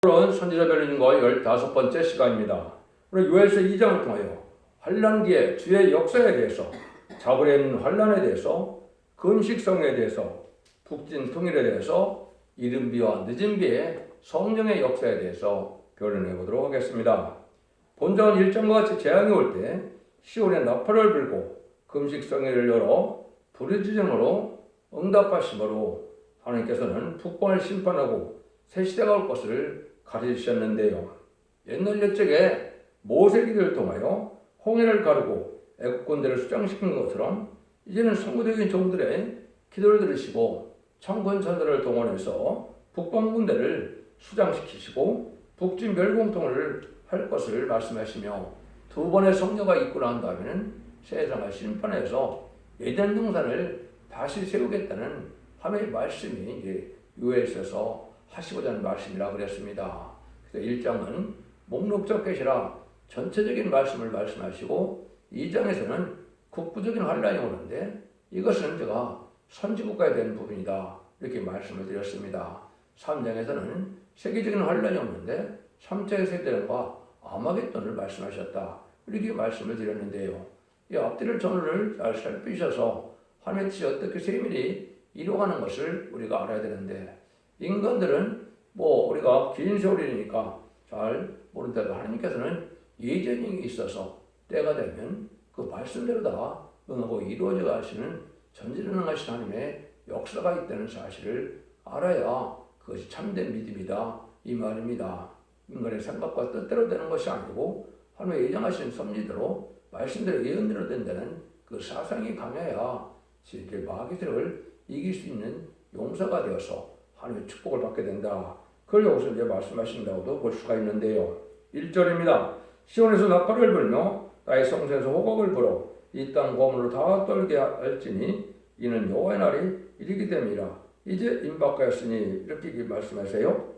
오늘은 선지자 변론과 15번째 시간입니다. 오늘 요엘서 2장을 통하여 환란기에 주의 역사에 대해서, 잡으려는 환란에 대해서, 금식성에 대해서, 북진 통일에 대해서, 이른비와 늦은비의 성령의 역사에 대해서 변론해 보도록 하겠습니다. 본전 1장과 같이 재앙이 올 때 시온의 나팔을 불고 금식성회를 열어 부르짖음으로 응답하심으로 하나님께서는 북방을 심판하고 새 시대가 올 것을 가르치셨는데요. 옛날 옛적에 모세기를 통하여 홍해를 가르고 애국 군대를 수장시킨 것처럼 이제는 성구적인 종들의 기도를 들으시고 천군 천사를 동원해서 북방 군대를 수장시키시고 북진 멸공통을 할 것을 말씀하시며 두 번의 성녀가 있고 난 다음에는 세상을 심판해서 에덴 동산을 다시 세우겠다는 하나님의 말씀이 이제 요엘서에서 하시고자 하는 말씀이라 그랬습니다. 그래서 1장은 목록적 계시라 전체적인 말씀을 말씀하시고 2장에서는 국부적인 환란이 오는데 이것은 제가 선지국가에 대한 부분이다 이렇게 말씀을 드렸습니다. 3장에서는 세계적인 환란이 오는데 3차 세대과 아마겟돈을 말씀하셨다 이렇게 말씀을 드렸는데요. 이 앞뒤를 전후를 잘 살피셔서 하나님의 뜻이 어떻게 세밀히 이루어가는 것을 우리가 알아야 되는데 인간들은 우리가 긴 세월이니까 잘 모른다도 하나님께서는 예정이 있어서 때가 되면 그 말씀대로 다 응하고 이루어져 가시는 전지전능하신 하나님의 역사가 있다는 사실을 알아야 그것이 참된 믿음이다 이 말입니다. 인간의 생각과 뜻대로 되는 것이 아니고 하나님의 예정하신 섭리대로 말씀대로 예언대로 된다는 그 사상이 강해야 마귀들을 이길 수 있는 용사가 되어서 하나님의 축복을 받게 된다. 그걸 여기서 이제 말씀하신다고도 볼 수가 있는데요. 1절입니다. 시온에서 나팔을 불며 나의 성소에서 호곡을 불어 이 땅 고문으로 다 떨게 할지니 이는 여호와의 날이 이르기 됨이라. 이제 임박하였으니 이렇게 말씀하세요.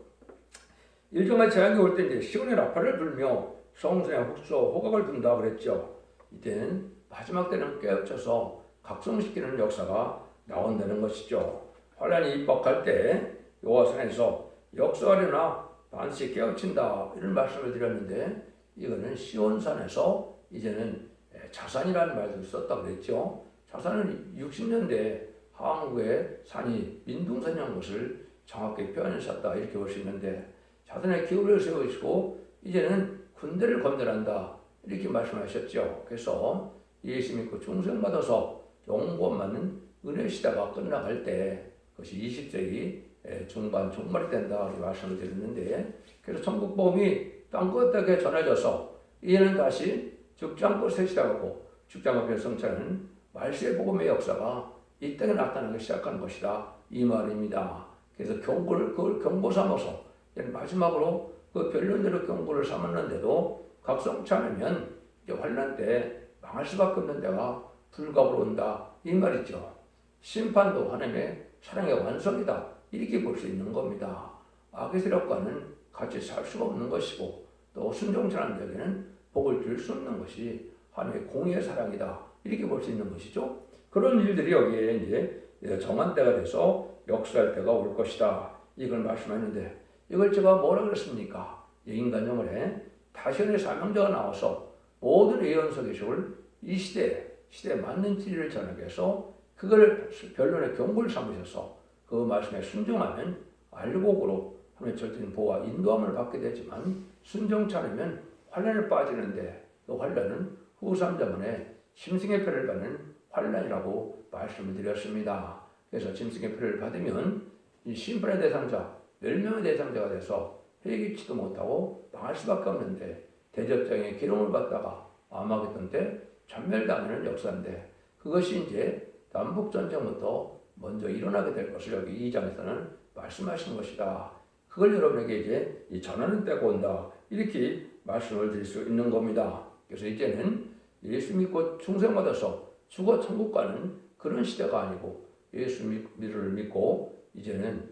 1절만 재앙이 올 때 이제 시온의 나팔을 불며 성소에 호곡을 분다 그랬죠. 이때는 마지막 때는 깨우쳐서 각성시키는 역사가 나온다는 것이죠. 환란이 임박할 때 여호와산에서 역사하려나 반드시 깨우친다 이런 말씀을 드렸는데 이거는 시온산에서 이제는 자산이라는 말도 썼다고 그랬죠. 자산은 60년대 한국의 산이 민둥산이라는 것을 정확히 표현하셨다 이렇게 볼 수 있는데 자산의 기울을 세우시고 이제는 군대를 건설한다 이렇게 말씀하셨죠. 그래서 예수 믿고 중생받아서 영권 받는 은혜 시대가 끝나갈 때 그것이 20세기 중반 종말이 된다 이렇게 말씀을 드렸는데 그래서 천국복음이 땅끝하게 전해져서 이제는 다시 죽장꽃 새 시대하고 죽장앞에 성찬은 말세의 복음의 역사가 이 땅에 나타나기 시작하는 것이다 이 말입니다. 그래서 그걸 경고 삼아서 마지막으로 그 변론대로 경고를 삼았는데도 각성치 않으면 이제 환란 때 망할 수밖에 없는 데가 불가불 온다 이 말이죠. 심판도 하나님의 사랑의 완성이다 이렇게 볼 수 있는 겁니다. 악의 세력과는 같이 살 수가 없는 것이고 또 순종치 않은 자에게는 복을 줄 수 없는 것이 하나님의 공의의 사랑이다 이렇게 볼 수 있는 것이죠. 그런 일들이 여기에 이제 정한 때가 돼서 역사할 때가 올 것이다 이걸 말씀했는데 이걸 제가 뭐라 그랬습니까? 인간 영혼에 다시언의 사명자가 나와서 모든 예언서 계시를 이 시대에 맞는 진리를 전하기 위해서 그걸 변론의 경고를 삼으셔서 그 말씀에 순종하면 알곡으로 하나님의 절대적인 보호와 인도함을 받게 되지만 순종치 않으면 환란에 빠지는데 그 환란은 후삼자문에 짐승의 표를 받는 환란이라고 말씀을 드렸습니다. 그래서 짐승의 표를 받으면 이 심판의 대상자, 멸명의 대상자가 돼서 회개치도 못하고 망할 수밖에 없는데 대접장의 기름을 받다가 아마겟돈 때 전멸당하는 역사인데 그것이 이제 남북전쟁부터 먼저 일어나게 될 것을 여기 2장에서는 말씀하시는 것이다. 그걸 여러분에게 이제 이 전하는 때가 온다. 이렇게 말씀을 드릴 수 있는 겁니다. 그래서 이제는 예수 믿고 중생받아서 죽어 천국 가는 그런 시대가 아니고 예수 믿을 믿고 이제는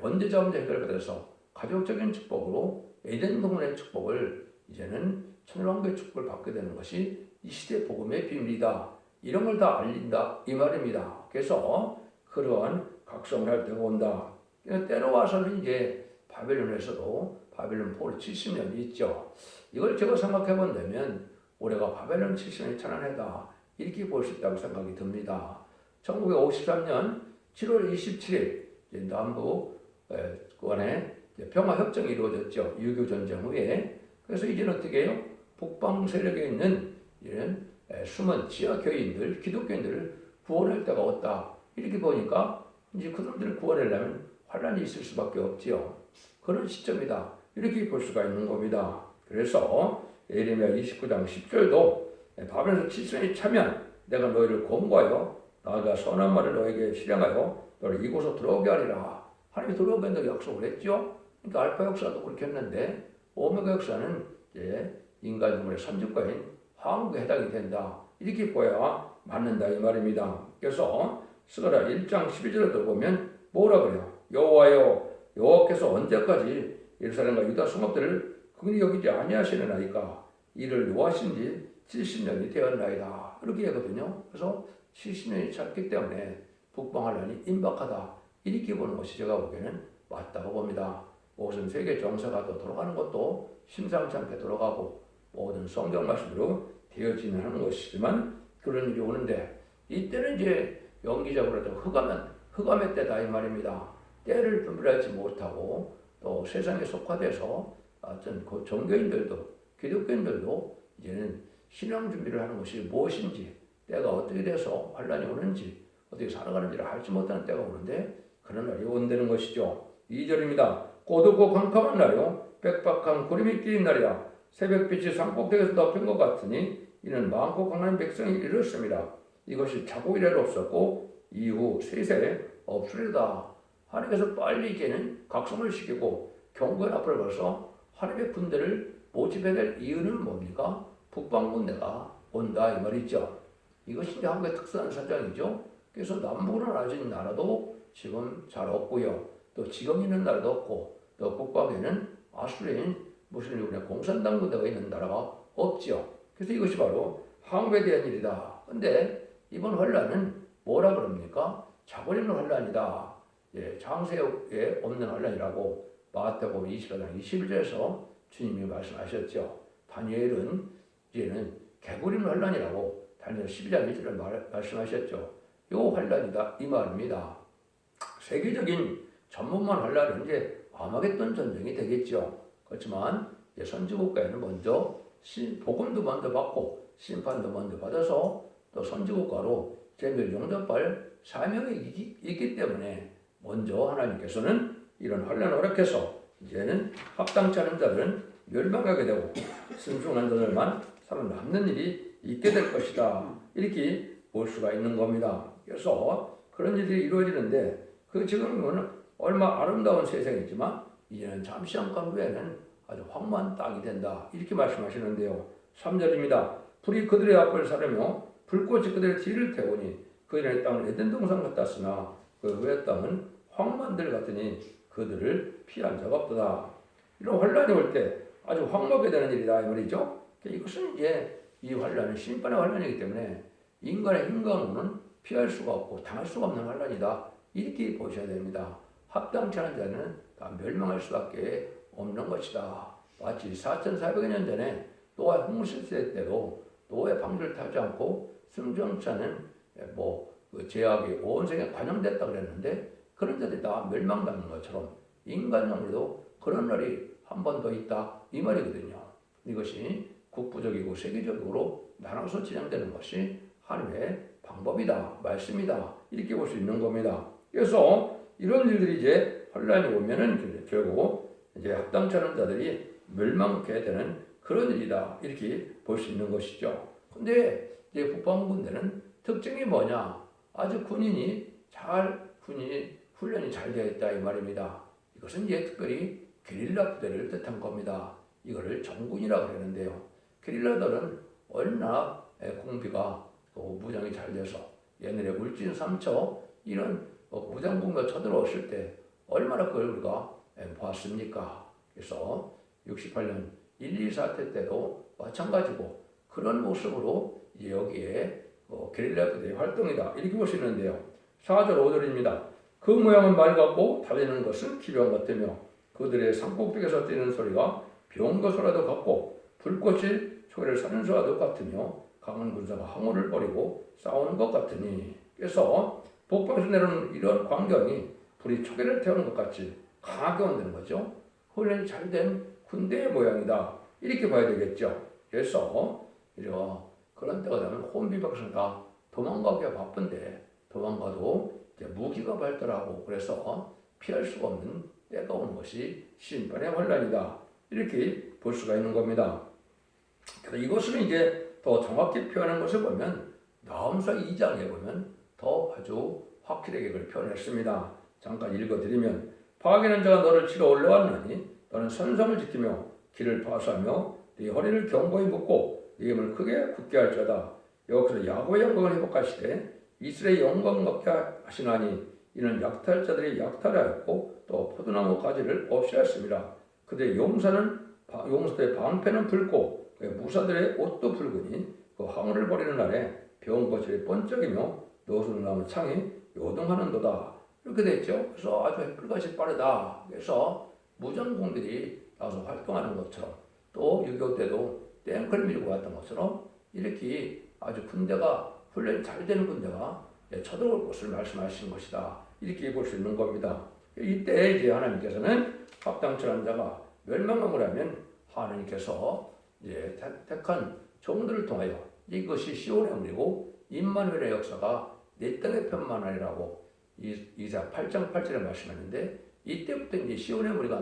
원죄자 문제 해결받아서 가족적인 축복으로 에덴 동문의 축복을 이제는 천일왕국의 축복을 받게 되는 것이 이 시대 복음의 비밀이다. 이런 걸 다 알린다 이 말입니다. 그래서 그러한 각성을 할 때가 온다. 때로 와서는 이제 바벨론에서도 바벨론 포로 70년이 있죠. 이걸 제가 생각해 본다면 올해가 바벨론 70년이 천한 해다 이렇게 볼 수 있다고 생각이 듭니다. 1953년 7월 27일 남북 간에 평화협정이 이루어졌죠. 6.25 전쟁 후에. 그래서 이제는 어떻게 해요? 북방 세력에 있는 이런 숨은 지하 교인들, 기독교인들을 구원할 때가 왔다. 이렇게 보니까 이제 그들을 구원하려면 환란이 있을 수밖에 없지요. 그런 시점이다. 이렇게 볼 수가 있는 겁니다. 그래서 예레미야 29장 10절도 바벨론에서 7년이 차면 내가 너희를 권고하여 나가 선한 말을 너에게 실행하여 너를 이곳으로 들어오게 하리라. 하나님이 들어오게 한다고 약속을 했죠. 그러니까 알파 역사도 그렇게 했는데 오메가 역사는 이제 인간 유물의 선지과인 황후에 해당이 된다. 이렇게 보아야 맞는다 이 말입니다. 그래서 스가랴 1장 12절에도 보면 뭐라 그래요? 여호와여 여호와께서 언제까지 예루살렘과 유다 성읍들을 긍휼히 여기지 아니하시느나이까 이를 노하신 지 70년이 되었나이다. 이렇게 하거든요. 그래서 70년이 찼기 때문에 북방 환란이 임박하다. 이렇게 보는 것이 제가 보기에는 맞다고 봅니다. 모든 세계 정세가 또 돌아가는 것도 심상치 않게 돌아가고 모든 성경 말씀으로 되어지는 하는 것이지만 그런 일이 오는데 이때는 이제 연기적으로 흑암의 때다 이 말입니다. 때를 분별하지 못하고 또 세상에 속화돼서 어떤 그 종교인들도 기독교인들도 이제는 신앙 준비를 하는 것이 무엇인지 때가 어떻게 돼서 환란이 오는지 어떻게 살아가는지를 알지 못하는 때가 오는데 그런 날이 온다는 것이죠. 2절입니다. 고독고 캄캄한 날이요 빽빽한 구름이 끼인 날이야 새벽빛이 산꼭대기에서 덮인 것 같으니 이는 많고 강한 백성이 이르렀습니다. 이것이 자국 이래로 없었고 이후 세세에 없으리다. 하나님께서 빨리 이제는 각성을 시키고 경고의 앞을 벌써 하나님의 군대를 모집해야 될 이유는 뭡니까? 북방 군대가 온다 이 말이죠. 이것이 이제 한국의 특수한 사정이죠. 그래서 남북으로 나눠진 나라도 지금 잘 없고요. 또 지금 있는 나라도 없고 또 북방에는 아수르인 무슬림의 공산당 군대가 있는 나라가 없지요. 그래서 이것이 바로 한국에 대한 일이다. 근데 이번 환란은 뭐라 그럽니까? 자고리는 환란이다. 장세에 없는 환란이라고 마태복음 24장 21절에서 주님이 말씀하셨죠. 다니엘은 이제는 개구리는 환란이라고 다니엘 12장 1절에 말씀하셨죠. 요 환란이다 이 말입니다. 세계적인 전문만 환란은 이제 아마겟돈 전쟁이 되겠죠. 그렇지만 선지국가에는 먼저 복음도 먼저 받고 심판도 먼저 받아서 또 선지국가로 재멸 용접할 사명이 있기 때문에 먼저 하나님께서는 이런 환란을 허락해서 이제는 합당치 않은 자들은 멸망하게 되고 순종한 자들만 살아남는 일이 있게 될 것이다. 이렇게 볼 수가 있는 겁니다. 그래서 그런 일들이 이루어지는데 그 지금은 얼마 아름다운 세상이지만 이제는 잠시 한간 후에는 아주 황무한 땅이 된다. 이렇게 말씀하시는데요. 3절입니다. 불이 그들의 앞을 사르며 불꽃이 그들의 뒤를 태우니 그들의 땅은 에덴 동산 같았으나 그 후의 땅은 황무한들 같으니 그들을 피한 자가 없도다. 이런 환란이 올 때 아주 황무하게 되는 일이다 이 말이죠. 이것은 이제 이 환란은 심판의 환란이기 때문에 인간의 인간으로는 피할 수가 없고 당할 수가 없는 환란이다. 이렇게 보셔야 됩니다. 합당치 않은 자는 다 멸망할 수밖에 없는 것이다. 마치 4,400여 년 전에 노아 홍수시대 때도 노아의 방주를 타지 않고 순종치 않은 그 죄악이 온 세계에 관영됐다 그랬는데 그런 자들이 다 멸망당하는 것처럼 인간용으로도 그런 날이 한 번 더 있다 이 말이거든요. 이것이 국부적이고 세계적으로 나눠서 진행되는 것이 하나님의 방법이다, 말씀이다 이렇게 볼 수 있는 겁니다. 그래서 이런 일들이 이제 환란이 오면은 결국 이제 합당치 않은 자들이 멸망하게 되는 그런 일이다 이렇게 볼 수 있는 것이죠. 근데 이제 북방 군대는 특징이 뭐냐? 아주 군인이 훈련이 잘 되어 있다 이 말입니다. 이것은 이제 특별히 게릴라 부대를 뜻한 겁니다. 이거를 정군이라고 그러는데요. 게릴라들은 얼마나 공비가 무장이 잘 돼서 옛날에 울진 삼처 이런 무장공비가 쳐들어왔을 때 얼마나 그걸 우리가 보았습니까? 그래서 68년 1.2 사태 때도 마찬가지고 그런 모습으로 이제 여기에 게릴라 부대의 활동이다 이렇게 볼 수 있는데요. 4절 5절입니다. 그 모양은 말 같고 달리는 것은 기병 같으며 그들의 산꼭대기에서 뛰는 소리가 병거 소리와도 같고 불꽃이 소리를 사는 소리와도 같으며 강한 군사가 항우를 벌이고 싸우는 것 같으니. 그래서 북방에서 내려오는 이런 광경이 불이 초계를 태우는 것 같이 강하게 온다는 거죠. 훈련이 잘된 군대의 모양이다. 이렇게 봐야 되겠죠. 그래서 그런 때가 되면 혼비박산 다 도망가기가 바쁜데 도망가도 이제 무기가 발달하고 그래서 피할 수가 없는 때가 오는 것이 심판의 환란이다. 이렇게 볼 수가 있는 겁니다. 그래서 이것을 이제 더 정확히 표현한 것을 보면 나홈서 2장에 보면 더 아주 확실하게 그걸 표현했습니다. 잠깐 읽어드리면 파괴하는 자가 너를 치러 올라왔나니 너는 선성을 지키며 길을 파수하며 네 허리를 견고히 묶고 네 힘을 크게 굳게 할 자다. 여기서 야곱의 영광을 회복하시되 이스라엘의 영광을 먹게 하시나니 이는 약탈자들이 약탈하였고 또 포도나무 가지를 없이 하였습니다. 그들의 용사들의 방패는 붉고 무사들의 옷도 붉으니 그 항우를 벌이는 날에 병거질이 번쩍이며 노수나무 창이 요동하는도다. 이렇게 됐죠. 그래서 아주 햇불같이 빠르다. 그래서 무장공들이 나와서 활동하는 것처럼 또 6.25 때도 탱크를 밀고 왔던 것처럼 이렇게 아주 군대가 훈련이 잘 되는 군대가 쳐들어올 것을 말씀하시는 것이다. 이렇게 볼 수 있는 겁니다. 이때 이제 하나님께서는 합당철한 자가 멸망함을 하면 하나님께서 이제 택한 종들을 통하여 이것이 시온의 물이고 임마누엘의 역사가 내 땅에 편만하리라고 이사 8장 8절에 말씀했는데 이때부터 이제 시온의 무리가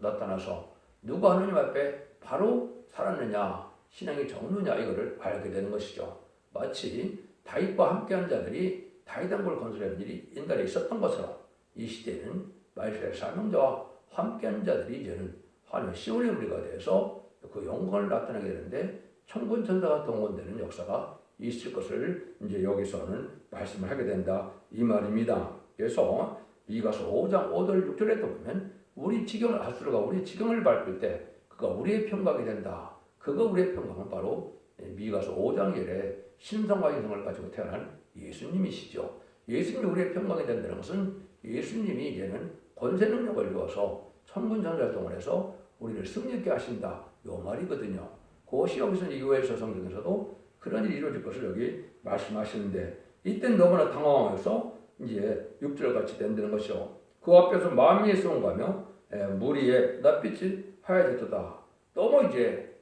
나타나서 누가 하나님 앞에 바로 살았느냐 신앙이 적느냐 이거를 알게 되는 것이죠. 마치 다윗과 함께한 자들이 다윗 왕국을 건설하는 일이 옛날에 있었던 것처럼 이 시대에는 이스라엘 사명자와 함께한 자들이 이제는 하나님 시온의 무리가 돼서 그 영광을 나타내게 되는데 천군 천사가 동원되는 역사가 있을 것을 이제 여기서는 말씀을 하게 된다 이 말입니다. 그래서 미가서 5장 5절 6절에 또 보면 우리 지경을 아수르가 우리 지경을 밟을 때 그가 우리의 평강이 된다. 그가 우리의 평강은 바로 미가서 5장 1에 신성과 인성을 가지고 태어난 예수님이시죠. 예수님이 우리의 평강이 된다는 것은 예수님이 이제는 권세 능력을 주어서 천군 천사를 동원해서 우리를 승리하게 하신다. 요 말이거든요. 그것이 여기서 이후에서 성경에서도 그런 일이 이루어질 것을 여기 말씀하시는데 이때는 너무나 당황해서 이제 6절 같이 된다는 것이요. 그 앞에서 마음이 쏜가며 무리에 낯빛이 하얘졌다. 너무 이제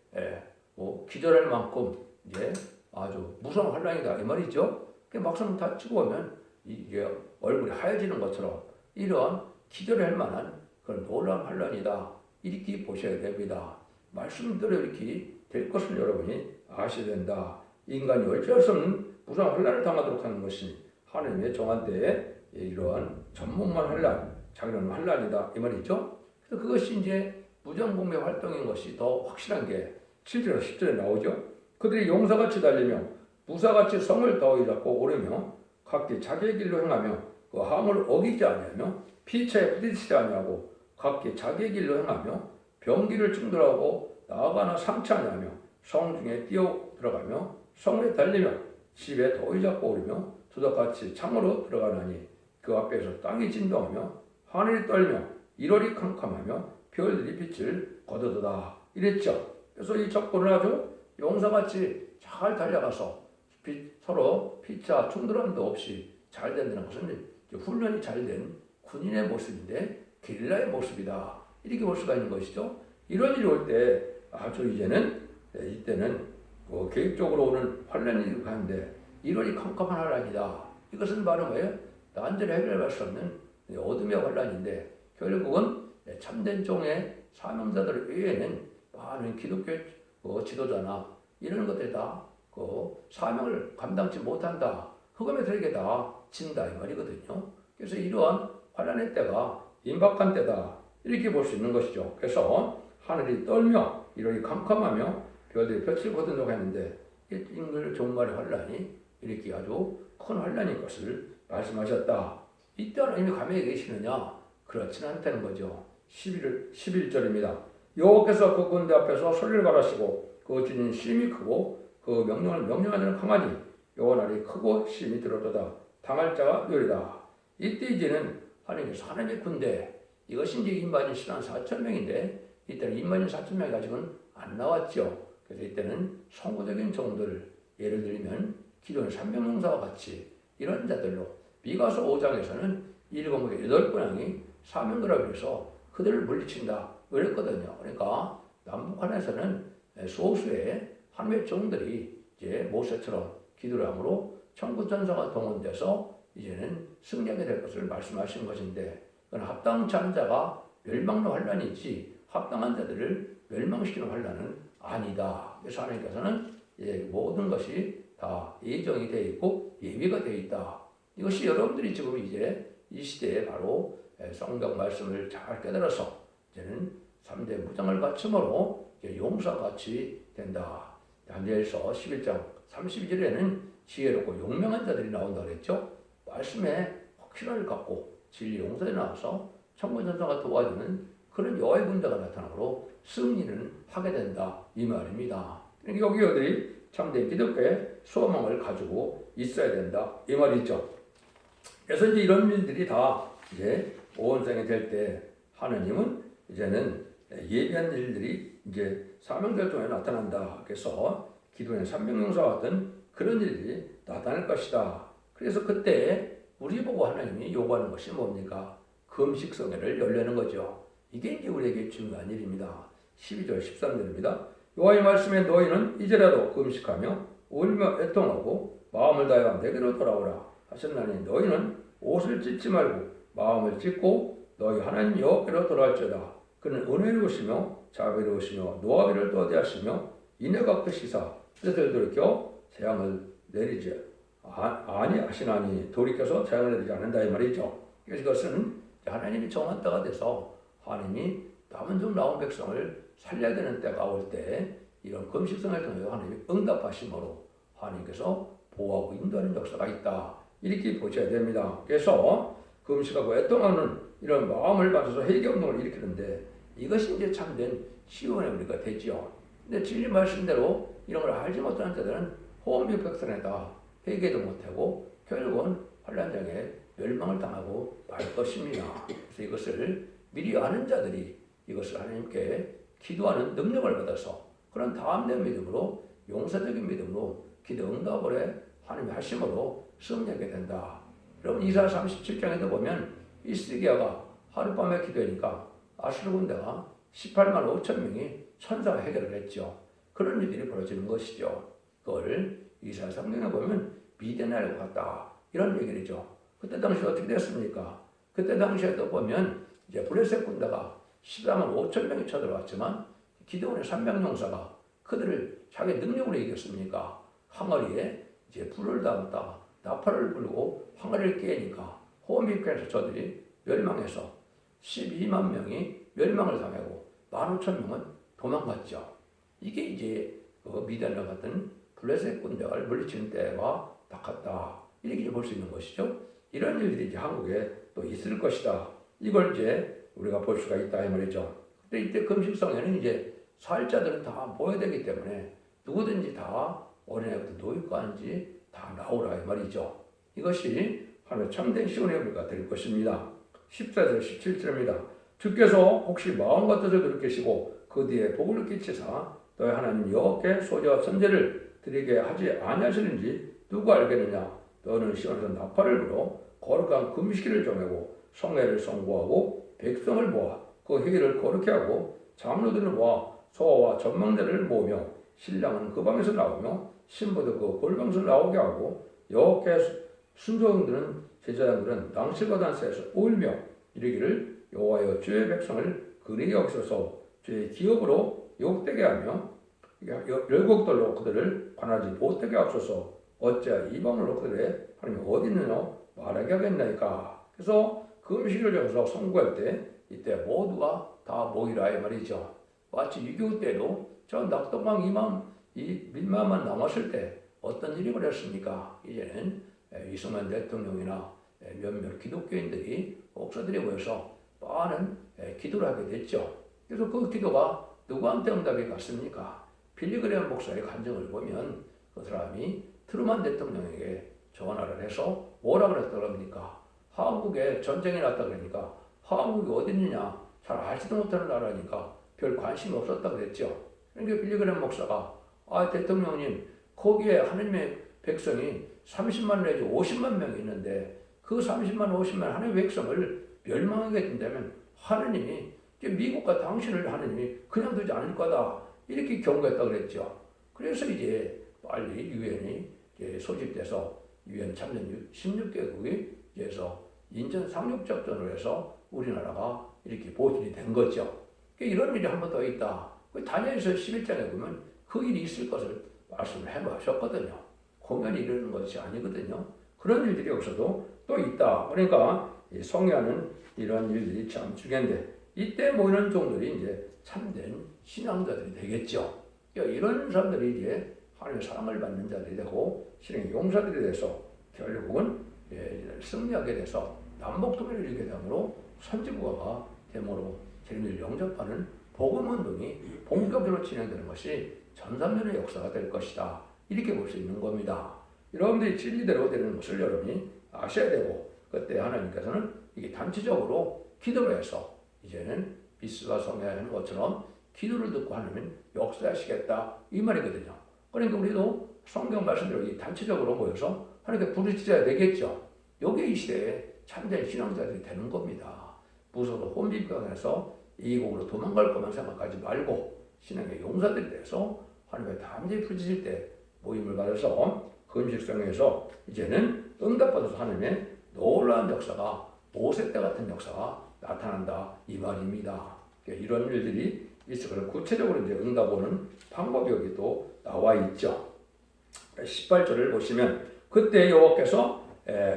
기절할 만큼 이제 아주 무서운 환란이다 이 말이죠. 막상 다 치고 보면 이게 얼굴이 하얘지는 것처럼 이런 기절할 만한 그런 놀라운 환란이다 이렇게 보셔야 됩니다. 말씀대로 이렇게 될 것을 여러분이 아셔야 된다. 인간이 어쩔 수 없는 무서운 환란을 당하도록 하는 것이 하나님의 정한 때에 이러한 전문만 환란, 자기는 환란이다 이 말이죠. 그래서 그것이 이제 무장공의 활동인 것이 더 확실한 게 7절 10절에 나오죠. 그들이 용사같이 달리며 무사같이 성을 더위 잡고 오르며 각기 자기의 길로 행하며 그 함을 어기지 아니하며 피차에 부딪히지 아니하고 각기 자기의 길로 행하며 병기를 충돌하고 나아가나 삼치 아니하며 성 중에 뛰어 들어가며 성에 달리며 집에 더위 잡고 오르며 두덕같이 창으로 들어가나니 그 앞에서 땅이 진동하며 하늘이 떨며 일월이 캄캄하며 별들이 빛을 거두도다 이랬죠. 그래서 이 적군을 아주 용사같이 잘 달려가서 서로 피차 충돌함도 없이 잘 된다는 것은 훈련이 잘 된 군인의 모습인데 게릴라의 모습이다 이렇게 볼 수가 있는 것이죠. 이런 일이 올 때 아주 이때는 계획적으로 오는 환란이 가는데 일월이 캄캄한 환란이다. 이것은 바로 뭐예요? 완전히 해결할 수 없는 어둠의 환란인데 결국은 참된 종의 사명자들 외에는 많은 기독교 지도자나 이런 것들이 다 사명을 감당치 못한다. 흑암의 세력에 다 진다 이 말이거든요. 그래서 이러한 환란의 때가 임박한 때다 이렇게 볼 수 있는 것이죠. 그래서 하늘이 떨며 일월이 캄캄하며 별들이 볕을 거둔다고 했는데 인글 종말의 환란이 이렇게 아주 큰 환란인 것을 말씀하셨다. 이때 하나님이 가만히 계시느냐? 그렇지는 않다는 거죠. 11절입니다. 여호와께서 그 군대 앞에서 소리를 갈하시고 그 진인 심이 크고 그 명령을 명령하는 강하니 여호와 날이 크고 심이 들었도다. 당할 자가 느리다. 이때 이제는 하나님께서 하나님의 군대 이것이 이제 임마진 신앙 4,000명인데 이때는 임마진 4,000명이 아직은 안 나왔죠. 그래서 이때는 성구적인 종들, 예를 들면 기존 300용사와 같이 이런 자들로 미가서 5장에서는 7명의 8분왕이 사명거라고 해서 그들을 물리친다 그랬거든요. 그러니까 남북한에서는 소수의 하나님의 종들이 이제 모세처럼 기도를 함으로 천군천사가 동원돼서 이제는 승리하게 될 것을 말씀하시는 것인데, 그건 합당치 않은 자가 멸망로 환란이지 합당한 자들을 멸망시키는 환란은 아니다. 그래서 하나님께서는 모든 것이 다 예정이 되어 있고 예비가 되어 있다. 이것이 여러분들이 지금 이제 이 시대에 바로 성경 말씀을 잘 깨달아서 이제는 3대 무장을 갖춤으로 용사같이 된다. 다니엘서 11장 32절에는 지혜롭고 용맹한 자들이 나온다 그랬죠. 말씀에 확신을 갖고 진리 용서에 나와서 천군천사가 도와주는 그런 여호와의 군대가 나타나므로 승리는 하게 된다 이 말입니다. 여기들이 참된 기독교의 소망을 가지고 있어야 된다 이 말이죠. 그래서 이제 이런 일들이 다 이제 오원생이 될 때 하느님은 이제는 예비한 일들이 이제 사명절정에 나타난다. 그래서 기도의 300용사와 같은 그런 일들이 나타날 것이다. 그래서 그때 우리 보고 하나님이 요구하는 것이 뭡니까? 금식성회를 열려는 거죠. 이게 이제 우리에게 중요한 일입니다. 12절 13절입니다. 여호와의 말씀에 너희는 이제라도 금식하며 울며 애통하고 마음을 다하여 내게로 돌아오라 하셨나니 너희는 옷을 찢지 말고 마음을 찢고 너희 하나님 여호와께로 돌아올지어다. 그는 은혜로우시며 자비로우시며 노하기를 더디하시며 인애가 크시사 뜻을 돌이켜 재앙을 내리지 아니하시나니 돌이켜서 재앙을 내리지 않는다 이 말이죠. 그래서 이것은 하나님이 정한 때가 돼서 하나님이 남은 좀 나온 백성을 살려야 되는 때가 올 때 이런 금식성을 통해 하나님이 응답하심으로 하나님께서 보호하고 인도하는 역사가 있다. 이렇게 보셔야 됩니다. 그래서 금식하고 애통하는 이런 마음을 받아서 회개운동을 일으키는데 이것이 이제 참된 시온의 우리가 되지요. 근데 진리 말씀대로 이런 걸 알지 못하는 자들은 호흡비백선에다 회개도 못하고 결국은 환란장에 멸망을 당하고 말 것입니다. 그래서 이것을 미리 아는 자들이 이것을 하나님께 기도하는 능력을 받아서 그런 다음된 믿음으로 용서적인 믿음으로 기도 응답을 해 하나님이 하심으로 승리하게 된다. 여러분 이사야 37장에도 보면 히스기야가 하룻밤에 기도하니까 아수르 군대가 18만 5천 명이 천사가 해결을 했죠. 그런 일들이 벌어지는 것이죠. 그걸 이사야 성경에 보면 미디안으로 갔다 이런 얘기죠. 그때 당시 어떻게 됐습니까? 그때 당시에도 보면 이제 블레셋 군대가 14만 5천 명이 쳐들어왔지만 기드온의 300용사가 그들을 자기 능력으로 이겼습니까? 항아리에 이제 불을 담았다 나팔을 불고 항아리를 깨니까 호미편에서 저들이 멸망해서 12만 명이 멸망을 당하고 15,000명은 도망갔죠. 이게 이제 미디안과 같은 블레셋 군대를 물리치는 때와 같다. 이렇게 볼 수 있는 것이죠. 이런 일들이 이제 한국에 또 있을 것이다. 이걸 이제 우리가 볼 수가 있다 이 말이죠. 근데 이때 금식성에는 이제 살자들은 다 모여야 되기 때문에 누구든지 다 어린애부터 노인까지 다 나오라 이 말이죠. 이것이 하나의 참된 시온의 우리가 될 것입니다. 14절 17절입니다. 주께서 혹시 마음과 뜻을 돌이키시고 그 뒤에 복을 끼치사 너희 하나님 여호와께 소제와 선제를 드리게 하지 아니하시는지 누가 알겠느냐. 너는 시온에서 나팔을 불어 거룩한 금식일을 정하고 성회를 선고하고 백성을 모아 그 회의를 거룩히 하고 장로들을 모아 소와 전망대를 모으며 신랑은 그 방에서 나오며 신부도 그 골방에서 나오게 하고 여호와께 순종들은 제사장들은 낭실거단세에서 울며 이르기를 여호와여 주의 백성을 그리 여기소서 주의 기업으로 욕되게 하며 열국들로 그들을 관하지 못되게 하소서 어찌하여 이방으로 그들의 하나님 어디 있느냐 말하게 하겠나이까. 그래서 그 음식을 정해서 선고할 때 이때 모두가 다 모이라 이 말이죠. 마치 6.25 때도 저 낙동강 이 밀만만 남았을 때 어떤 일이 벌었습니까? 이제는 이승만 대통령이나 몇몇 기독교인들이 목사들이 모여서 많은 기도를 하게 됐죠. 그래서 그 기도가 누구한테 응답이 갔습니까? 빌리그레엄 목사의 간증을 보면 그 사람이 트루만 대통령에게 전화를 해서 뭐라 그랬다고 합니까? 한국에 전쟁이 났다 그러니까 한국이 어디 있느냐 잘 알지도 못하는 나라니까 별 관심이 없었다 그랬죠. 그러니까 빌리그램 목사가 대통령님 거기에 하나님의 백성이 30만 내지 50만 명이 있는데 그 30만 50만 하나님의 백성을 멸망하게 된다면 하나님이 미국과 당신을 하나님이 그냥 두지 않을 거다 이렇게 경고했다 그랬죠. 그래서 이제 빨리 유엔이 소집돼서 유엔 참전 16개국이 그래서 인천 상륙 작전을 해서 우리나라가 이렇게 보존이 된 거죠. 이런 일이 한 번 더 있다. 다니엘서 11장에 보면 그 일이 있을 것을 말씀을 해놓으셨거든요. 공연이 이러는 것이 아니거든요. 그런 일들이 없어도 또 있다. 그러니까 성회하는 이런 일들이 참 중요한데 이때 모이는 종들이 이제 참된 신앙자들이 되겠죠. 이런 사람들이 이제 하나님의 사랑을 받는 자들이 되고 신앙의 용사들이 돼서 결국은 승리하게 돼서 남북통일을 이루게 되므로 선지국가가 되므로 재림을 영접하는 복음운동이 본격적으로 진행되는 것이 전산면의 역사가 될 것이다. 이렇게 볼 수 있는 겁니다. 여러분들이 진리대로 되는 것을 여러분이 아셔야 되고 그때 하나님께서는 이게 단체적으로 기도를 해서 이제는 비스가 성회하는 것처럼 기도를 듣고 하나님은 역사하시겠다 이 말이거든요. 그러니까 우리도 성경 말씀대로 이 단체적으로 모여서 하나님께 부르짖어야 되겠죠. 여기 이 시대에 참된 신앙자들이 되는 겁니다. 무서워서 혼비병에서 이국으로 도망갈 것만 생각하지 말고 신앙의 용사들이 돼서 하나님의 담대히 부르짖을 때 모임을 가져서 금식성에서 이제는 응답받아서 하나님의 놀라운 역사가 모세 때 같은 역사가 나타난다 이 말입니다. 이런 일들이 있을 것을 구체적으로 이제 응답 오는 방법이 여기 또 나와 있죠. 18절을 보시면 그때 여호와께서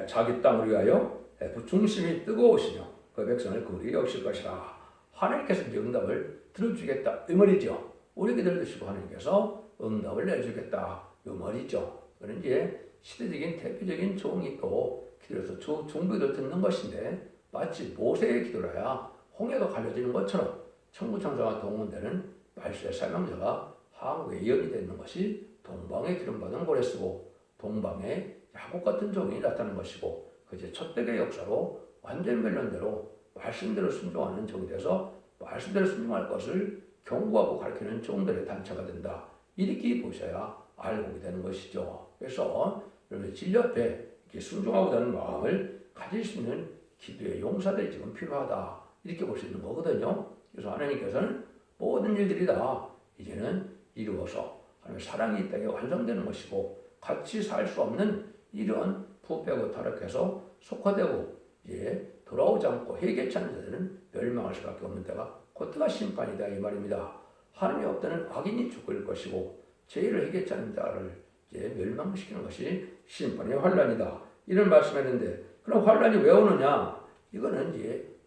자기 땅을 위하여 중심이 뜨거우시며 그 백성을 그리 여기실 것이라. 하나님께서 이제 응답을 들어주겠다 이 말이죠. 우리 기도를 드시고 하나님께서 응답을 내주겠다 이 말이죠. 그런 이제 시대적인 대표적인 종이 또 기도에서 중보기도를 듣는 것인데 마치 모세의 기도를 해야 홍해가 갈라지는 것처럼 천구천사가 동원되는 말씀의 사명자가 한국에 예언이 되는 것이 동방에 기름받은 고레스고 동방에 야곱 같은 종이 나타나는 것이고 그제 첫대의 역사로 완전 멸련대로 말씀대로 순종하는 종이 돼서 말씀대로 순종할 것을 경고하고 가르치는 종들의 단체가 된다. 이렇게 보셔야 알고 되는 것이죠. 그래서 여러분 진리 앞에 이렇게 순종하고자 하는 마음을 가질 수 있는 기도의 용사들이 지금 필요하다. 이렇게 볼 수 있는 거거든요. 그래서 하나님께서는 모든 일들이 다 이제는 이루어서 하나님의 사랑이 이 땅에 완성되는 것이고 같이 살 수 없는 이런 부패고 타락해서 속화되고 돌아오지 않고 회개치 않는 자들은 멸망할 수밖에 없는 때가 그때가 심판이다 이 말입니다. 하나님이 없다는 악인이 죽을 것이고 죄를 회개치 않는 자를 멸망시키는 것이 심판의 환란이다. 이런 말씀했는데 그럼 환란이 왜 오느냐? 이거는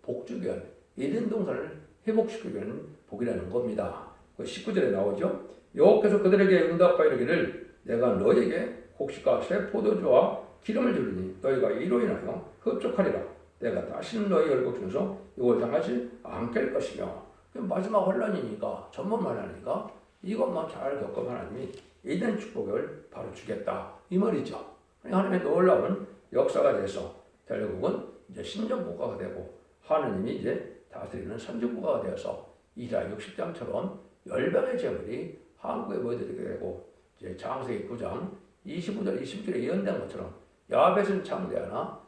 복주견, 에덴 동산을 회복시키기 위한 복이라는 겁니다. 그 19절에 나오죠. 여호와께서 그들에게 응답하여 이르기를 내가 너에게 곡식과 새 포도주와 기름을 주리니 너희가 이로 인하여 흡족하리라. 내가 다시는 너희 얼굴 중에서 이걸 당하지 않게 할 것이며 마지막 환란이니까 전문 환란이니까 이것만 잘 겪으면 하나님이 에덴 축복을 바로 주겠다 이 말이죠. 하나님의 놀라운 역사가 돼서 결국은 이제 신정 국가가 되고 하나님이 이제 다스리는 선진 국가가 되어서 이스라엘 60장처럼 열방의 재물이 한국에 모여들게 되고 이제 창세기 9장 25절 20절에 예언된 것처럼 야벳은 창대하나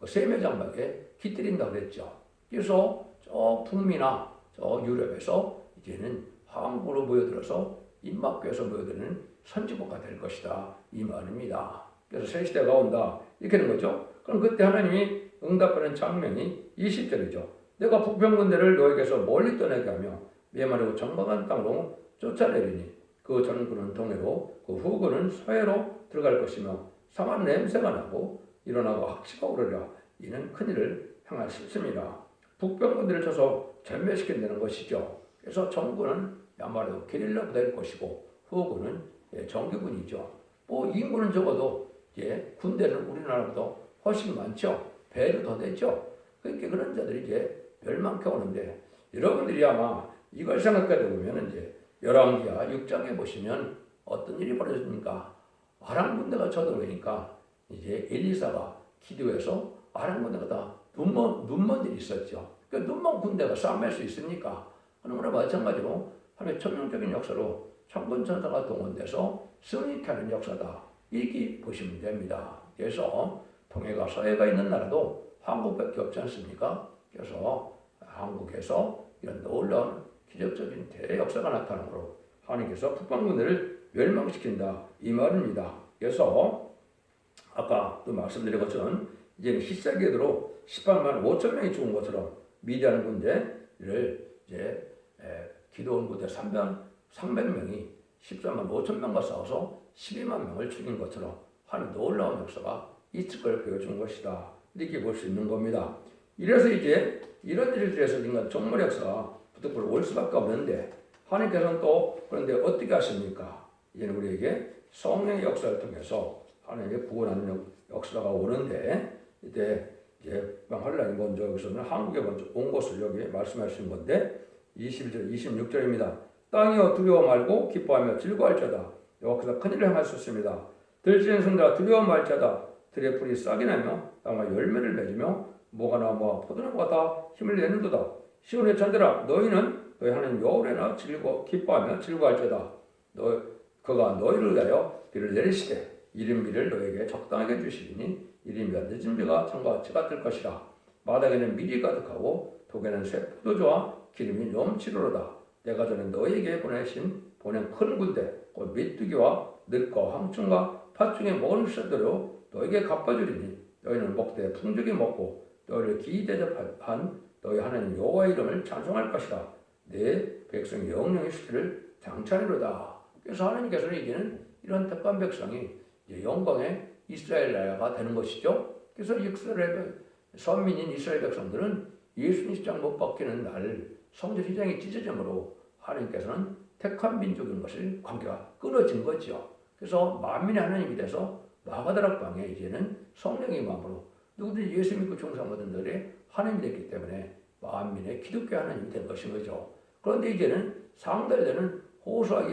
셈의 장막에 깃들인다 그랬죠. 그래서 저 북미나 저 유럽에서 이제는 한국으로 모여들어서 입막교에서 모여드는 선지국가 될 것이다 이 말입니다. 그래서 새 시대가 온다 이렇게 되는 거죠. 그럼 그때 하나님이 응답하는 장면이 20절이죠. 내가 북평군대를 너에게서 멀리 떠나게 하며 메마르고 정박한 땅으로 쫓아내리니 그 전군은 동해로 그 후군은 서해로 들어갈 것이며 상한 냄새가 나고 일어나고 악취가 오르리라. 이는 큰일을 행할 수 있습니다. 북평군대를 쳐서 전멸시킨다는 것이죠. 그래서 정군은 야말로 게릴라 부대일 것이고 후군은 정규군이죠. 인구는 적어도 군대는 우리나라보다 훨씬 많죠. 배도 더 되죠. 그러니까 그런 자들이 멸망케 오는데 여러분들이 아마 이걸 생각하다 보면 열왕기하 6장에 보시면 어떤 일이 벌어집니까? 아람 군대가 쳐들어오니까 엘리사가 기도해서 아람 군대가 다 눈먼 일이 있었죠. 그러니까 눈먼 군대가 싸움할 수 있습니까? 그러므로 마찬가지로 하나님의 천명적인 역사로 천군 천사가 동원돼서 승리하는 역사다. 이렇게 보시면 됩니다. 그래서 동해가 서해가 있는 나라도 한국밖에 없지 않습니까? 그래서 한국에서 이런 놀라운 기적적인 대역사가 나타나므로 하나님께서 북방군대를 멸망시킨다 이 말입니다. 그래서 아까 또 말씀드린 것처럼 이제는 히스기야로 18만 5천 명이 죽은 것처럼 미디안 군대를 이제 기도원 군대 300명이 14만 5천 명과 싸워서 12만 명을 죽인 것처럼 하는 놀라운 역사가 있을 걸 보여준 것이다. 이렇게 볼 수 있는 겁니다. 이래서 이제 이런 일들에서 인간 정말 역사가 부득불 올 수밖에 없는데 하나님께서는 또 그런데 어떻게 하십니까? 이제는 우리에게 성령의 역사를 통해서 하나님의 구원하는 역사가 오는데 이때 이제 환란이 먼저 여기서는 한국에 먼저 온 것을 여기 말씀하시는 건데 21절 26절입니다. 땅이여 두려워 말고 기뻐하며 즐거워할지어다. 여호와께서 큰일을 행하셨습니다. 들지는 손들아 두려워 말지어다. 들의 풀이 싹이 나며 땅과 열매를 맺으며 모가 나무와 포도나무가 다 힘을 내는도다. 시온의 자들아 너희는 너희 하나님 여호와나 기뻐하며 즐거워할지어다. 그가 너희를 위하여 비를 내리시되 이른 비를 너에게 적당하게 주시리니 이른 비와 늦은 비가 창과 같이 같을 것이라. 마당에는 밀이 가득하고 독에는 새 포도주와 기름이 넘치로로다. 내가 전에 너희에게 보낸 큰 군대 곧 메뚜기와 늑과 황충과 팥중에 먹을 것들로 너에게 갚아주리니 너희는 먹되 풍족히 먹고 너희를 기이 대접한 너희 하나님 여호와의 이름을 찬송할 것이라. 내 백성이 영영의 수치를 장차리로다. 그래서 하나님께서는 이제는 이런 택한 백성이 이제 영광의 이스라엘 나라가 되는 것이죠. 그래서 이스라엘 선민인 이스라엘 백성들은 예수님 십자가 못 박히는 날 성전 휘장이 찢어짐으로 하나님께서는 택한 민족인 것을 관계가 끊어진 거죠. 그래서 만민의 하나님이 돼서 마가다락방에 이제는 성령의 마음으로 누구든지 예수 믿고 종사하는 들의 하나님이 됐기 때문에 만민의 기독교 하나님이 된 것인 거죠. 그런데 이제는 상달되는 호소와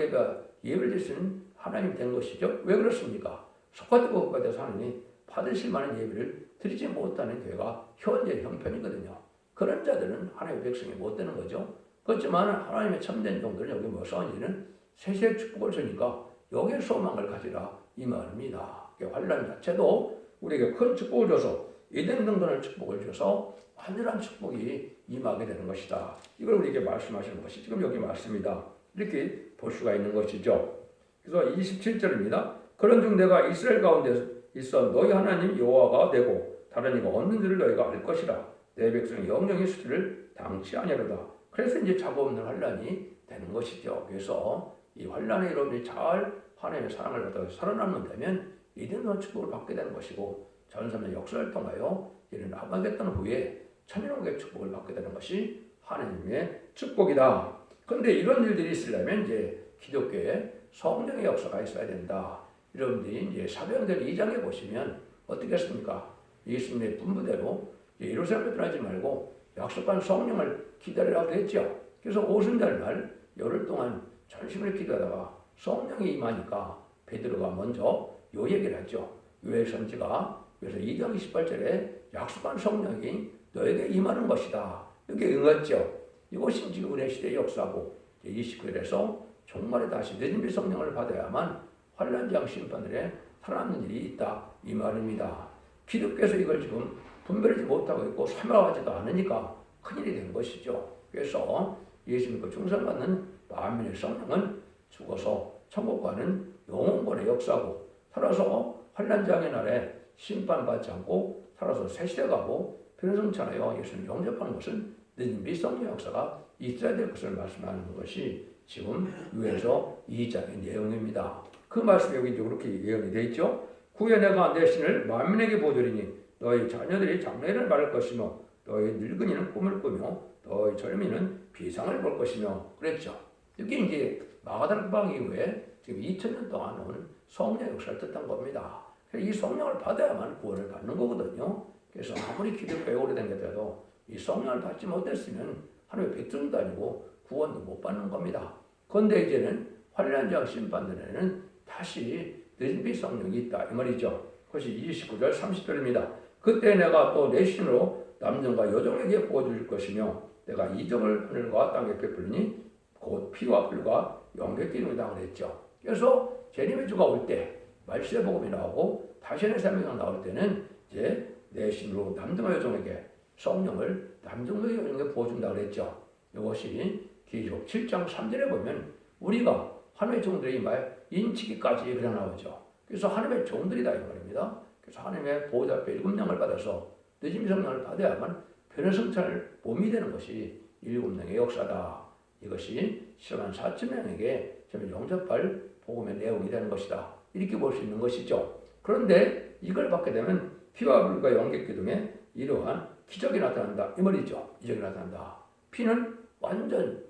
예배를 드리는 하나님이 된 것이죠. 왜 그렇습니까? 속가되고 헛가돼서 하나님이 받으실 만한 예배를 드리지 못하는 교회가 현재 형편이거든요. 그런 자들은 하나님의 백성이 못 되는 거죠. 그렇지만 하나님의 참된 종들은 여기 뭐 써있는 세세의 축복을 주니까 여기에 소망을 가지라 이 말입니다. 환란 자체도 우리에게 큰 축복을 줘서 에덴 등등의 축복을 줘서 완전한 축복이 임하게 되는 것이다. 이걸 우리에게 말씀하시는 것이 지금 여기 말씀이다. 이렇게 볼 수가 있는 것이죠. 그래서 27절입니다. 그런 중 내가 이스라엘 가운데 있어 너희 하나님 여호와가 되고 다른 이가 없는 줄을 너희가 알 것이라. 내 백성이 영영의 수치를 당치 아니하로다. 그래서 이제 자고 없는 환란이 되는 것이죠. 그래서 이 환란의 여러분이 잘 하나님의 사랑을 받아 살아남는다면 이들은 축복을 받게 되는 것이고 전선의 역사를 통하여 이런 아마겟돈 후에 천년왕국의 축복을 받게 되는 것이 하나님의 축복이다. 그런데 이런 일들이 있으려면 이제 기독교에 성령의 역사가 있어야 된다. 여러분들이 이제 사도행전 2장에 보시면 어떻게 했습니까? 예수님의 분부대로 예루살렘에 떠나지 말고 약속한 성령을 기다리라고 했죠. 그래서 오순절 날 열흘 동안 전심을 기도하다가 성령이 임하니까 베드로가 먼저 요 얘기를 했죠. 요엘 선지가 그래서 2장 28절에 약속한 성령이 너에게 임하는 것이다. 이렇게 응했죠. 이것이 지금 은혜 시대의 역사고 29절에서 종말에 다시 늦은 성령을 받아야만 환란장 심판들에 살아남는 일이 있다. 이 말입니다. 기독교에서 이걸 지금 분별하지 못하고 있고 사명하지도 않으니까 큰일이 된 것이죠. 그래서 예수 믿고 중생받는 만민의 성령은 죽어서 천국 가는 영원권의 역사고 살아서 환란장의 날에 심판받지 않고 살아서 새 시대 가고 변성천하여 예수를 영접하는 것은 늦은 미성령 역사가 있어야 될 것을 말씀하는 것이 지금 유에서 2장의 내용입니다. 그 말씀이 여기 그렇게 예언이 되어 있죠. 구에 내가 내 신을 만민에게 보여주리니 너희 자녀들이 장래를 말할 것이며 너희 늙은이는 꿈을 꾸며 너희 젊이는 비상을 볼 것이며 그랬죠. 이게 이제 마가다락방 이후에 지금 2000년 동안 온 성령 역사를 뜻한 겁니다. 이 성령을 받아야만 구원을 받는 거거든요. 그래서 아무리 기독교에 오래된 게돼도 이 성령을 받지 못했으면 하나님의 백성도 아니고 구원도 못 받는 겁니다. 그런데 이제는 환란장 심판들에는 다시 늦은 성령이 있다 이 말이죠. 그것이 29절 30절입니다. 그때 내가 또 내 신으로 남정과 여종에게 보여줄 것이며 내가 이적을 하늘과 땅에 베풀리니 곧 피와 불과 영계 기름이다 그랬죠. 그래서 재림의 주가 올 때 말씀의 복음이 나오고 다시의 생명이 나올 때는 이제 내 신으로 남정과 여종에게 성령을 남정과 여종에게 보여준다 그랬죠. 이것이 계시록 7장 3절에 보면 우리가 하나님의 종들의 말 인치기까지 그래 나오죠. 그래서 하나님의 종들이다 이 말입니다. 그래서 하나님의 보호자 앞에 일곱 명을 받아서 늦은 성령을 받아야만 변화성찬을 몸이 되는 것이 일곱 명의 역사다. 이것이 10만 4천 명에게 영접할 복음의 내용이 되는 것이다. 이렇게 볼 수 있는 것이죠. 그런데 이걸 받게 되면 피와 불과 영계 기둥에 이러한 기적이 나타난다. 이 말이죠. 기적이 나타난다. 피는 완전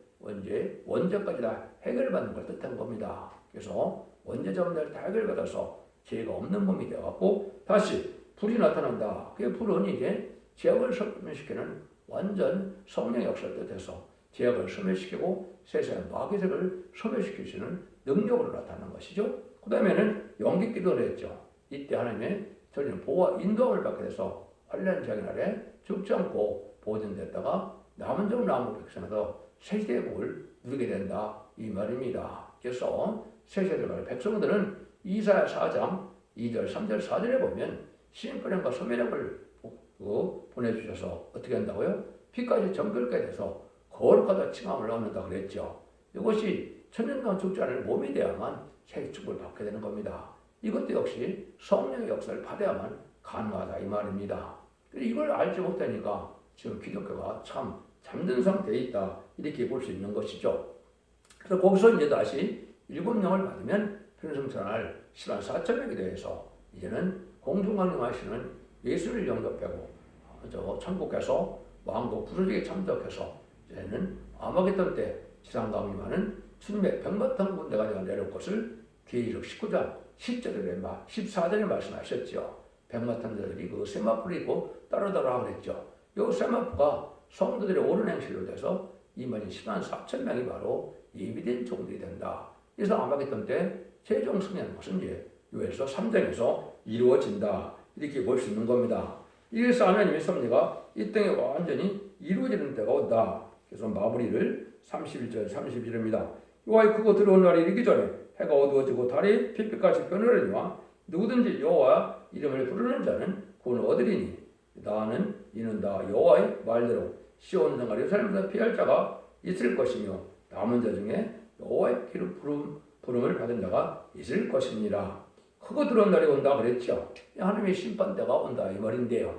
원죄까지 다 해결받는 걸 뜻한 겁니다. 그래서 원죄자분들 다 해결받아서 죄가 없는 몸이 되어갖고 다시 불이 나타난다. 그 불은 이제 죄악을 소멸시키는 완전 성령의 역사를 뜻해서 죄악을 소멸시키고 세상의 마귀들을 소멸시킬 수 있는 능력으로 나타나는 것이죠. 그 다음에는 영계 기도를 했죠. 이때 하나님의 저리는 보호와 인도함을 받게 돼서 환난 자기 날에 죽지 않고 보존됐다가 남은 종 남은 백성에서 세세의 복을 누리게 된다 이 말입니다. 그래서 세세의 백성들은 이사야 4장 2절 3절 4절에 보면 심판과 소멸력을 보내주셔서 어떻게 한다고요? 피까지 정결케 돼서 거룩하다 칭함을 얻는다 그랬죠. 이것이 천년간 죽지 않을 몸이 돼야만 새 축복을 받게 되는 겁니다. 이것도 역시 성령의 역사를 받아야만 가능하다 이 말입니다. 이걸 알지 못하니까 지금 기독교가 참 잠든 상태에 있다 이렇게 볼 수 있는 것이죠. 그래서 거기서 이제 다시 일곱 명을 받으면 편성천할 10만 4천 명에 대해서 이제는 공중강림하시는 예수를 영접하고 천국에서 왕국 부르짖게 참석해서 이제는 아마겟돈 때 지상 강림하는 주님의 백마탄 군대가 내려올 것을 계시록 19장 10절에 14절에 말씀하셨죠. 백마탄들이 그 세마포를 입고 따르더라 그랬죠. 이 세마포가 성도들의 옳은 행실로 돼서 이만희 10만 4천 명이 바로 예비된 종들이 된다. 그래서 아마겟돈 때 최종 승리하는 것은 이제 요엘서 3장에서 이루어진다. 이렇게 볼 수 있는 겁니다. 이래서 하나님의 섭리가 이 땅에 완전히 이루어지는 때가 온다. 그래서 마무리를 31절 32절입니다. 여호와의 크고 들어온 날이 이르기 전에 해가 어두워지고 달이 빛빛같이 변하려니와 누구든지 여호와 이름을 부르는 자는 구원을 얻으리니 나는 이는 다 여호와의 말대로 시온 성과 예루살렘에서 피할 자가 있을 것이며 남은 자 중에 여호와의 부름을 받은 자가 있을 것입니다. 크고 들어온 날이 온다 그랬죠. 하나님의 심판대가 온다 이 말인데요.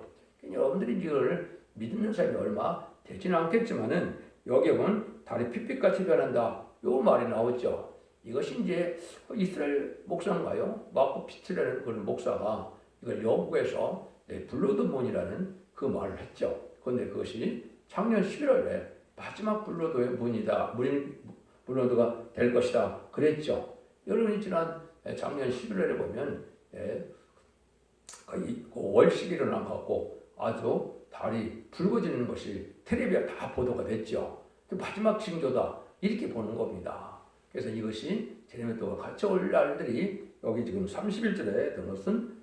여러분들이 이걸 믿는 사람이 얼마 되지는 않겠지만은 여기에 보면 달이 빛빛같이 변한다 요 말이 나오죠. 이것이 이제 이스라엘 목사인가요? 마코 피츠라는 그런 목사가 이걸 영국에서 블러드문이라는 그 말을 했죠. 그런데 그것이 작년 11월에 마지막 블러드의 문이다. 블러드가 될 것이다. 그랬죠. 여러분이 지난 작년 11월에 보면 월식이 일어나갖고 아주 달이 붉어지는 것이 텔레비에 다 보도가 됐죠. 마지막 징조다. 이렇게 보는 겁니다. 그래서 이것이 제레미야가 같이 올 날들이 여기 지금 31절에 든 것은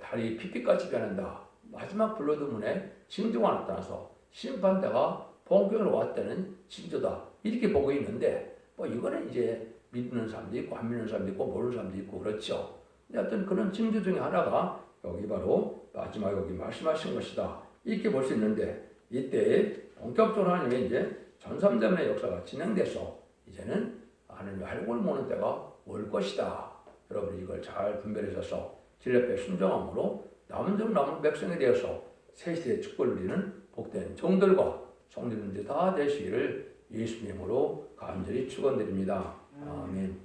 달이 빛빛같이 변한다. 마지막 블러드문에 징조가 나타나서 심판대가 본격으로 왔다는 징조다. 이렇게 보고 있는데 이거는 이제 믿는 사람도 있고 안 믿는 사람도 있고 모르는 사람도 있고 그렇죠. 근데 어떤 그런 징조 중에 하나가 여기 바로 마지막 여기 말씀하신 것이다. 이렇게 볼 수 있는데 이때 본격적으로 하나님의 이제 전삼대문의 역사가 진행돼서 이제는 하나님의 알고를 모는 때가 올 것이다. 여러분이 이걸 잘 분별하셔서 진리앞에 순종함으로 남은 백성에 대해서 세시대의 축복을 누리는 복된 종들과 성도님들이 다 되시기를 예수님으로 간절히 축원드립니다. 아멘.